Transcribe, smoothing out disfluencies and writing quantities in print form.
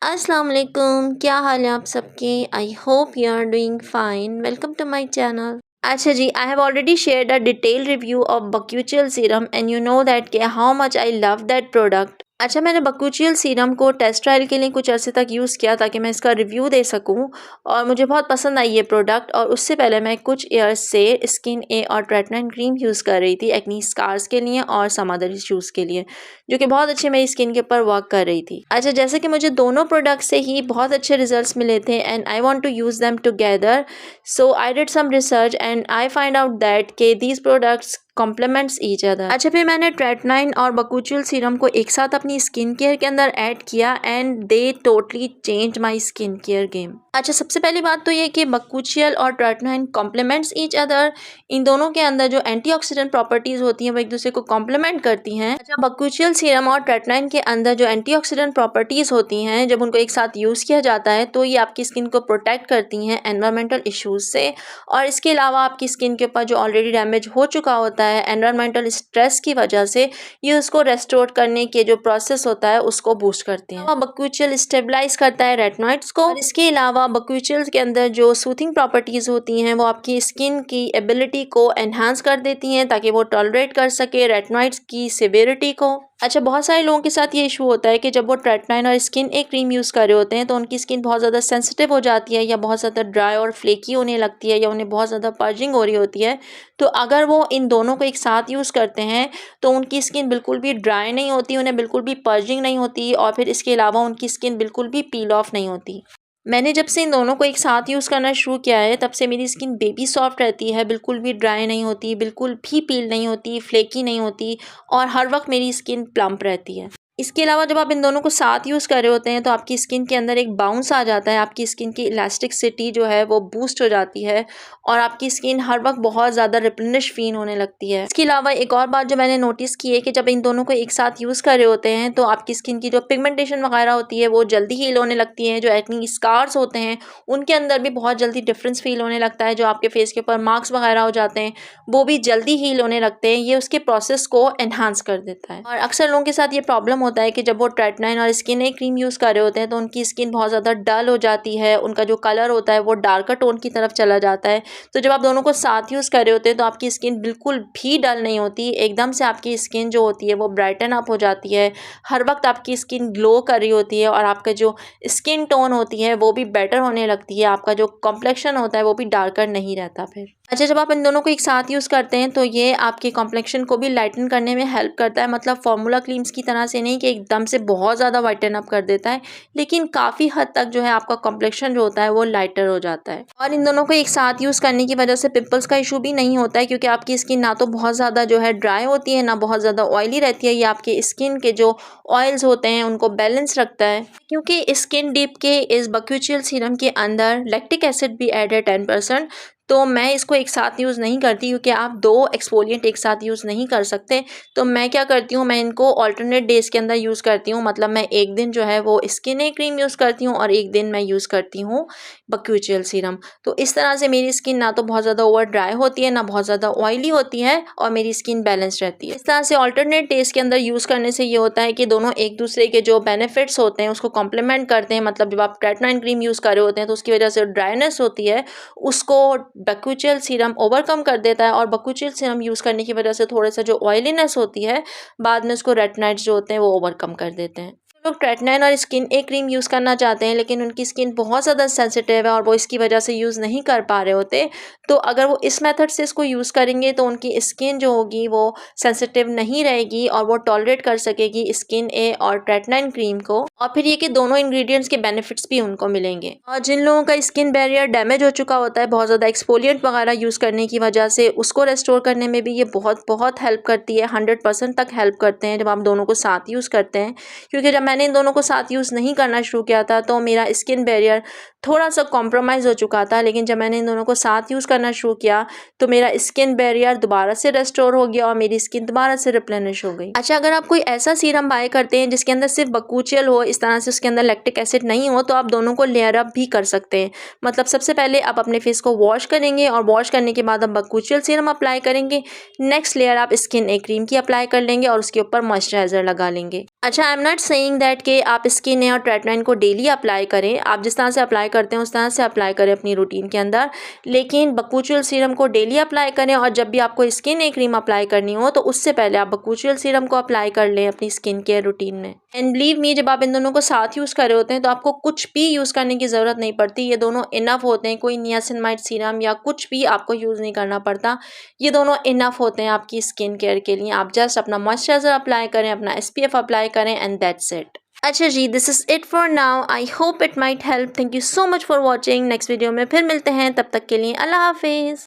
अस्सलाम वालेकुम, क्या हाल है आप सबके। I hope you are doing fine. Welcome to my channel. अच्छा जी, I have already shared a detail review of bakuchiol serum and you know that कि how much I love that product. अच्छा, मैंने बक्यूचियल सीरम को test trial के लिए कुछ अर्से तक यूज़ किया ताकि मैं इसका रिव्यू दे सकूं और मुझे बहुत पसंद आई ये प्रोडक्ट। और उससे पहले मैं कुछ ईयर्स से स्किन ए और ट्रेटनाइन क्रीम यूज़ कर रही थी एक्नी स्कार्स के लिए और सम अदर इश्यूज़ के लिए, जो कि बहुत अच्छे मेरी स्किन के ऊपर वर्क कर रही थी। अच्छा, जैसे कि मुझे दोनों प्रोडक्ट से ही बहुत अच्छे रिजल्ट्स मिले थे and I want to use them together, so I did some research and I find out that के these products complements each other. अच्छा, फिर मैंने ट्रेटनाइन और बक्यूचियल सीरम को एक साथ अपनी स्किन केयर के अंदर ऐड किया and they totally change my skin care game. अच्छा, सबसे पहली बात तो ये कि बक्यूचियल और ट्रेटनाइन कॉम्प्लीमेंट्स ईच अदर। इन दोनों के अंदर जो एंटीऑक्सीडेंट प्रॉपर्टीज होती हैं वो एक दूसरे को कॉम्प्लीमेंट करती हैं। अच्छा, बक्यूचियल सीरम और ट्रेटनाइन के अंदर जो एंटीऑक्सीडेंट प्रॉपर्टीज होती हैं, जब उनको एक साथ यूज़ किया जाता है तो ये आपकी स्किन को प्रोटेक्ट करती हैं एनवायरमेंटल इश्यूज से। और इसके अलावा आपकी स्किन के ऊपर जो ऑलरेडी डैमेज हो चुका होता है एनवायरमेंटल स्ट्रेस की वजह से, ये उसको रेस्टोर करने के जो प्रोसेस होता है उसको बूस्ट करते हैं। बक्यूचियल स्टेबलाइज करता है रेटिनॉइड्स को। और इसके अलावा बक्यूचियल के अंदर जो सूथिंग प्रॉपर्टीज होती हैं वो आपकी स्किन की एबिलिटी को एनहांस कर देती हैं ताकि वो टॉलरेट कर सके रेटिनॉइड्स की सिवियरिटी को। अच्छा, बहुत सारे लोगों के साथ ये इशू होता है कि जब वो ट्रेटनाइन और स्किन ए क्रीम यूज़ कर रहे होते हैं तो उनकी स्किन बहुत ज़्यादा सेंसिटिव हो जाती है या बहुत ज़्यादा ड्राई और फ्लेकी होने लगती है या उन्हें बहुत ज़्यादा पर्जिंग हो रही होती है। तो अगर वो इन दोनों को एक साथ यूज़ करते हैं तो उनकी स्किन बिल्कुल भी ड्राई नहीं होती, उन्हें बिल्कुल भी पर्जिंग नहीं होती और फिर इसके अलावा उनकी स्किन बिल्कुल भी पील ऑफ नहीं होती। मैंने जब से इन दोनों को एक साथ यूज़ करना शुरू किया है तब से मेरी स्किन बेबी सॉफ्ट रहती है, बिल्कुल भी ड्राई नहीं होती, बिल्कुल भी पील नहीं होती, फ्लेकी नहीं होती और हर वक्त मेरी स्किन प्लम्प रहती है। इसके अलावा जब आप इन दोनों को साथ यूज़ कर रहे होते हैं तो आपकी स्किन के अंदर एक बाउंस आ जाता है, आपकी स्किन की इलास्टिसिटी जो है वो बूस्ट हो जाती है और आपकी स्किन हर वक्त बहुत ज़्यादा रिप्लेनिश फील होने लगती है। इसके अलावा एक और बात जो मैंने नोटिस की है कि जब इन दोनों को एक साथ यूज़ कर रहे होते हैं तो आपकी स्किन की जो पिगमेंटेशन वगैरह होती है वो जल्दी हील होने लगती है। जो एक्नी स्कार्स होते हैं उनके अंदर भी बहुत जल्दी डिफरेंस फील होने लगता है। जो आपके फेस के ऊपर मार्क्स वगैरह हो जाते हैं वो भी जल्दी हील होने लगते हैं। ये उसके प्रोसेस को एनहांस कर देता है। और अक्सर लोगों के साथ ये प्रॉब्लम होता है कि जब वो ट्रेटनाइन और स्किन ए क्रीम यूज़ कर रहे होते हैं तो उनकी स्किन बहुत ज़्यादा डल हो जाती है, उनका जो कलर होता है वो डार्कर टोन की तरफ चला जाता है। तो जब आप दोनों को साथ यूज़ कर रहे होते हैं तो आपकी स्किन बिल्कुल भी डल नहीं होती, एकदम से आपकी स्किन जो होती है वो ब्राइटन अप हो जाती है। हर वक्त आपकी स्किन ग्लो कर रही होती है और आपका जो स्किन टोन होती है वो भी बेटर होने लगती है, आपका जो कॉम्प्लेक्शन होता है वो भी डार्कर नहीं रहता फिर। अच्छा, जब आप इन दोनों को एक साथ यूज़ करते हैं तो ये आपके कॉम्प्लेक्शन को भी लाइटन करने में हेल्प करता है। मतलब फार्मूला क्रीम्स की तरह से नहीं कि एकदम से बहुत ज़्यादा वाइटन अप कर देता है, लेकिन काफ़ी हद तक जो है आपका कॉम्प्लेक्शन जो होता है वो लाइटर हो जाता है। और इन दोनों को एक साथ यूज़ करने की वजह से पिंपल्स का इशू भी नहीं होता है, क्योंकि आपकी स्किन ना तो बहुत ज़्यादा जो है ड्राई होती है ना बहुत ज़्यादा ऑयली रहती है। ये आपके स्किन के जो ऑयल्स होते हैं उनको बैलेंस रखता है। क्योंकि स्किन डीप के इस बक्यूचियल सीरम के अंदर लैक्टिक एसिड भी ऐड है 10%, तो मैं इसको एक साथ यूज़ नहीं करती क्योंकि आप 2 एक्सफोलिएंट एक साथ यूज़ नहीं कर सकते। तो मैं क्या करती हूँ, मैं इनको अल्टरनेट डेज़ के अंदर यूज़ करती हूँ। मतलब मैं एक दिन जो है वो स्किन ए क्रीम यूज़ करती हूँ और एक दिन मैं यूज़ करती हूँ बक्यूचियल सीरम। तो इस तरह से मेरी स्किन ना तो बहुत ज़्यादा ओवर ड्राई होती है, ना बहुत ज़्यादा ऑयली होती है और मेरी स्किन बैलेंस रहती है। इस तरह से अल्टरनेट डेज़ के अंदर यूज़ करने से ये होता है कि दोनों एक दूसरे के जो बेनिफिट्स होते हैं उसको कॉम्प्लीमेंट करते हैं। मतलब जब आप ट्रेटनाइन क्रीम यूज़ कर रहे होते हैं तो उसकी वजह से ड्राइनेस होती है, उसको बक्यूचियल सीरम ओवरकम कर देता है और बक्यूचियल सीरम यूज़ करने की वजह से थोड़ा-सा जो ऑयलीनेस होती है बाद में उसको रेटिनॉइड्स जो होते हैं वो ओवरकम कर देते हैं। लोग ट्रेटनाइन और स्किन ए क्रीम यूज़ करना चाहते हैं लेकिन उनकी स्किन बहुत ज़्यादा सेंसिटिव है और वो इसकी वजह से यूज़ नहीं कर पा रहे होते, तो अगर वो इस मेथड से इसको यूज़ करेंगे तो उनकी स्किन जो होगी वो सेंसिटिव नहीं रहेगी और वो टॉलरेट कर सकेगी स्किन ए और ट्रेटनाइन क्रीम को। और फिर ये कि दोनों इंग्रेडिएंट्स के बेनिफिट्स भी उनको मिलेंगे। और जिन लोगों का स्किन बैरियर डैमेज हो चुका होता है बहुत ज़्यादा एक्सफोलिएंट वगैरह यूज़ करने की वजह से, उसको रेस्टोर करने में भी ये बहुत हेल्प करती है। 100% तक हेल्प करते हैं जब आप दोनों को साथ यूज़ करते हैं। क्योंकि जब मैंने इन दोनों को साथ यूज़ नहीं करना शुरू किया था तो मेरा स्किन बैरियर थोड़ा सा कॉम्प्रोमाइज़ हो चुका था, लेकिन जब मैंने इन दोनों को साथ यूज़ करना शुरू किया तो मेरा स्किन बैरियर दोबारा से रेस्टोर हो गया और मेरी स्किन दोबारा से रिप्लेनिश हो गई। अच्छा, अगर आप कोई ऐसा सीरम बाय करते हैं जिसके अंदर सिर्फ बक्यूचियल हो, इस तरह से उसके अंदर लैक्टिक एसिड नहीं हो, तो आप दोनों को लेयर अप भी कर सकते हैं। मतलब सबसे पहले आप अपने फेस को वॉश करेंगे और वॉश करने के बाद आप बक्यूचियल सीरम अप्लाई करेंगे। नेक्स्ट लेयर आप स्किन ए क्रीम की अप्लाई कर लेंगे और उसके ऊपर मॉइस्चराइजर लगा लेंगे। अच्छा, I am not saying that कि आप स्किन और ट्रेटमेंट को डेली अप्लाई करें। आप जिस तरह से अप्लाई करते हैं उस तरह से अप्लाई करें अपनी रूटीन के अंदर, लेकिन बकूचुअल सीरम को डेली अप्लाई करें। और जब भी आपको स्किन ए क्रीम अप्लाई करनी हो तो उससे पहले आप बकूचुअल सीरम को अप्लाई कर लें अपनी स्किन केयर रूटीन में। एंड बिलीव मी, जब आप इन दोनों को साथ यूज़ कर रहे होते हैं तो आपको कुछ भी यूज़ करने की ज़रूरत नहीं पड़ती। ये दोनों इनफ होते हैं, कोई नियासिनमाइड सीरम या कुछ भी आपको यूज़ नहीं करना पड़ता। ये दोनों इनफ होते हैं आपकी स्किन केयर के लिए। आप जस्ट अपना मॉइस्चराइज़र अप्लाई करें, अपना SPF अप्लाई करें एंड दैट्स इट। अच्छा जी, this is it for now. I hope it might help. Thank you so much for watching. Next video में फिर मिलते हैं, तब तक के लिए अल्लाह हाफिज़।